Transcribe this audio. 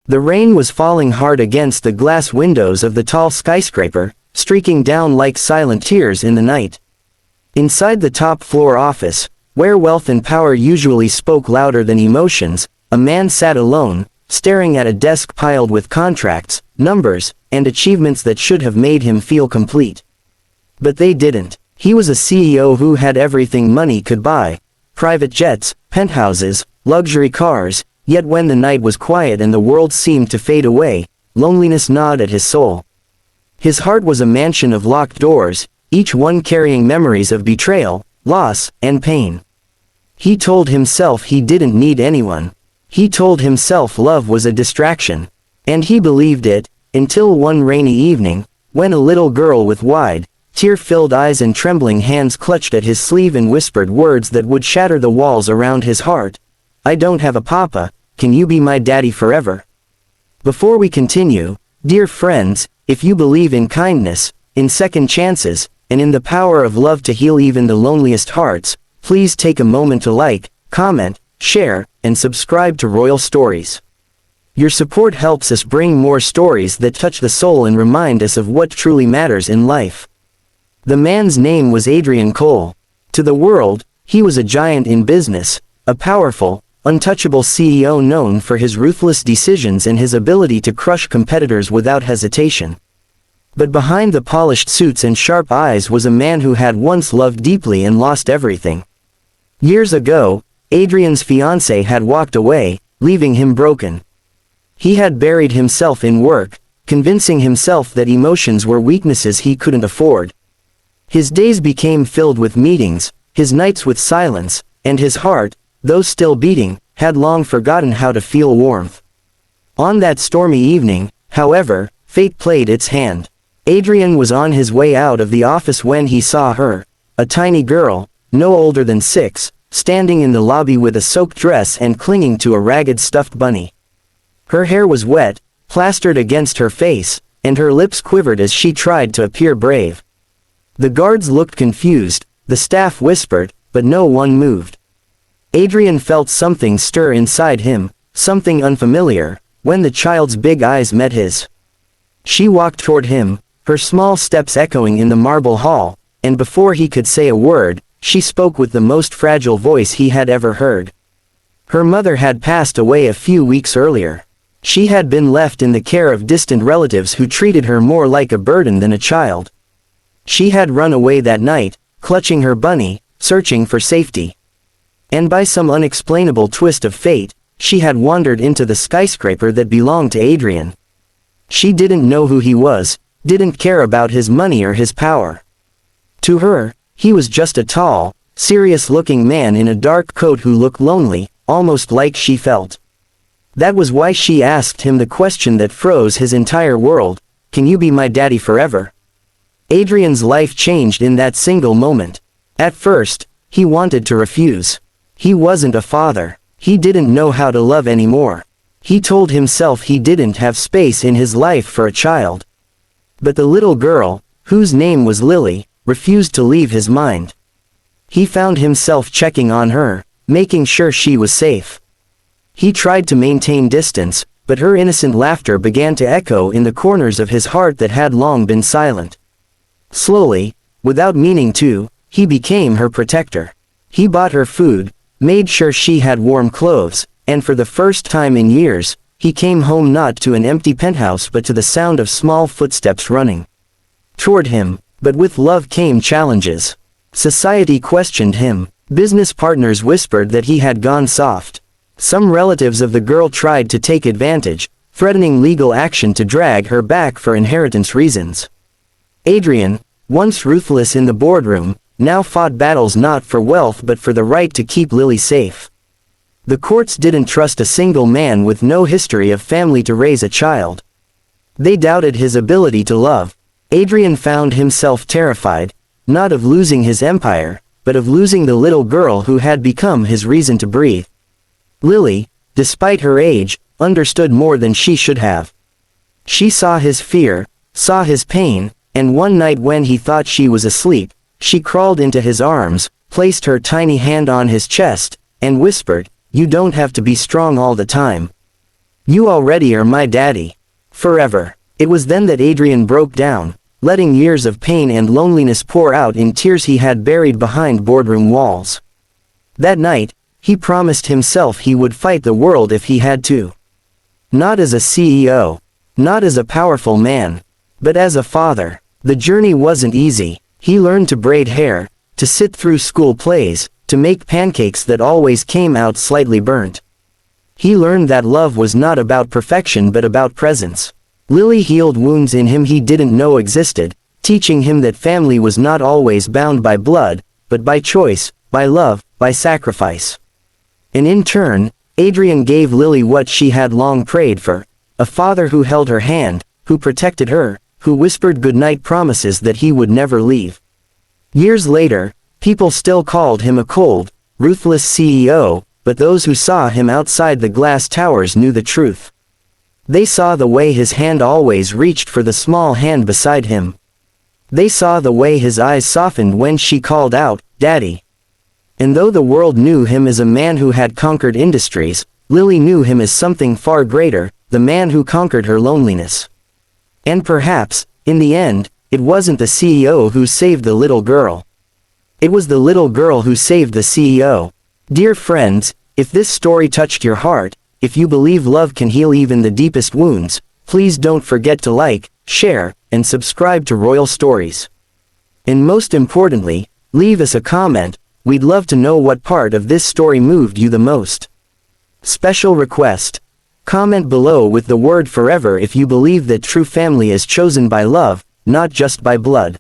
The rain was falling hard against the glass windows of the tall skyscraper, streaking down like silent tears in the night. Inside the top-floor office, where wealth and power usually spoke louder than emotions, a man sat alone, staring at a desk piled with contracts, numbers, and achievements that should have made him feel complete. But they didn't. He was a CEO who had everything money could buy: private jets, penthouses, luxury cars, yet when the night was quiet and the world seemed to fade away, loneliness gnawed at his soul. His heart was a mansion of locked doors, each one carrying memories of betrayal, loss, and pain. He told himself he didn't need anyone. He told himself love was a distraction. And he believed it, until one rainy evening, when a little girl with wide, tear-filled eyes and trembling hands clutched at his sleeve and whispered words that would shatter the walls around his heart. "I don't have a papa, can you be my daddy forever?" Before we continue, dear friends, if you believe in kindness, in second chances, and in the power of love to heal even the loneliest hearts, please take a moment to like, comment, share, and subscribe to Royal Stories. Your support helps us bring more stories that touch the soul and remind us of what truly matters in life. The man's name was Adrian Cole. To the world, he was a giant in business, a powerful, untouchable CEO known for his ruthless decisions and his ability to crush competitors without hesitation. But behind the polished suits and sharp eyes was a man who had once loved deeply and lost everything. Years ago, Adrian's fiancée had walked away, leaving him broken. He had buried himself in work, convincing himself that emotions were weaknesses he couldn't afford. His days became filled with meetings, his nights with silence, and his heart, though still beating, had long forgotten how to feel warmth. On that stormy evening, however, fate played its hand. Adrian was on his way out of the office when he saw her, a tiny girl, no older than 6, standing in the lobby with a soaked dress and clinging to a ragged stuffed bunny. Her hair was wet, plastered against her face, and her lips quivered as she tried to appear brave. The guards looked confused, the staff whispered, but no one moved. Adrian felt something stir inside him, something unfamiliar, when the child's big eyes met his. She walked toward him, her small steps echoing in the marble hall, and before he could say a word, she spoke with the most fragile voice he had ever heard. Her mother had passed away a few weeks earlier. She had been left in the care of distant relatives who treated her more like a burden than a child. She had run away that night, clutching her bunny, searching for safety. And by some unexplainable twist of fate, she had wandered into the skyscraper that belonged to Adrian. She didn't know who he was, didn't care about his money or his power. To her, he was just a tall, serious-looking man in a dark coat who looked lonely, almost like she felt. That was why she asked him the question that froze his entire world: "Can you be my daddy forever?" Adrian's life changed in that single moment. At first, he wanted to refuse. He wasn't a father. He didn't know how to love anymore. He told himself he didn't have space in his life for a child. But the little girl, whose name was Lily, refused to leave his mind. He found himself checking on her, making sure she was safe. He tried to maintain distance, but her innocent laughter began to echo in the corners of his heart that had long been silent. Slowly, without meaning to, he became her protector. He bought her food, made sure she had warm clothes, and for the first time in years, he came home not to an empty penthouse but to the sound of small footsteps running toward him. But with love came challenges. Society questioned him. Business partners whispered that he had gone soft. Some relatives of the girl tried to take advantage, threatening legal action to drag her back for inheritance reasons. Adrian, once ruthless in the boardroom, now fought battles not for wealth but for the right to keep Lily safe. The courts didn't trust a single man with no history of family to raise a child. They doubted his ability to love. Adrian found himself terrified, not of losing his empire, but of losing the little girl who had become his reason to breathe. Lily, despite her age, understood more than she should have. She saw his fear, saw his pain, and one night when he thought she was asleep, she crawled into his arms, placed her tiny hand on his chest, and whispered, "You don't have to be strong all the time. You already are my daddy. Forever. It was then that Adrian broke down, letting years of pain and loneliness pour out in tears he had buried behind boardroom walls. That night, he promised himself he would fight the world if he had to. Not as a CEO, not as a powerful man, but as a father. The journey wasn't easy. He learned to braid hair, to sit through school plays, to make pancakes that always came out slightly burnt. He learned that love was not about perfection but about presence. Lily healed wounds in him he didn't know existed, teaching him that family was not always bound by blood, but by choice, by love, by sacrifice. And in turn, Adrian gave Lily what she had long prayed for, a father who held her hand, who protected her, who whispered goodnight promises that he would never leave. Years later, people still called him a cold, ruthless CEO, but those who saw him outside the glass towers knew the truth. They saw the way his hand always reached for the small hand beside him. They saw the way his eyes softened when she called out, "Daddy." And though the world knew him as a man who had conquered industries, Lily knew him as something far greater, the man who conquered her loneliness. And perhaps, in the end, it wasn't the CEO who saved the little girl. It was the little girl who saved the CEO. Dear friends, if this story touched your heart, if you believe love can heal even the deepest wounds, please don't forget to like, share, and subscribe to Royal Stories. And most importantly, leave us a comment. We'd love to know what part of this story moved you the most. Special request. Comment below with the word forever if you believe that true family is chosen by love, not just by blood.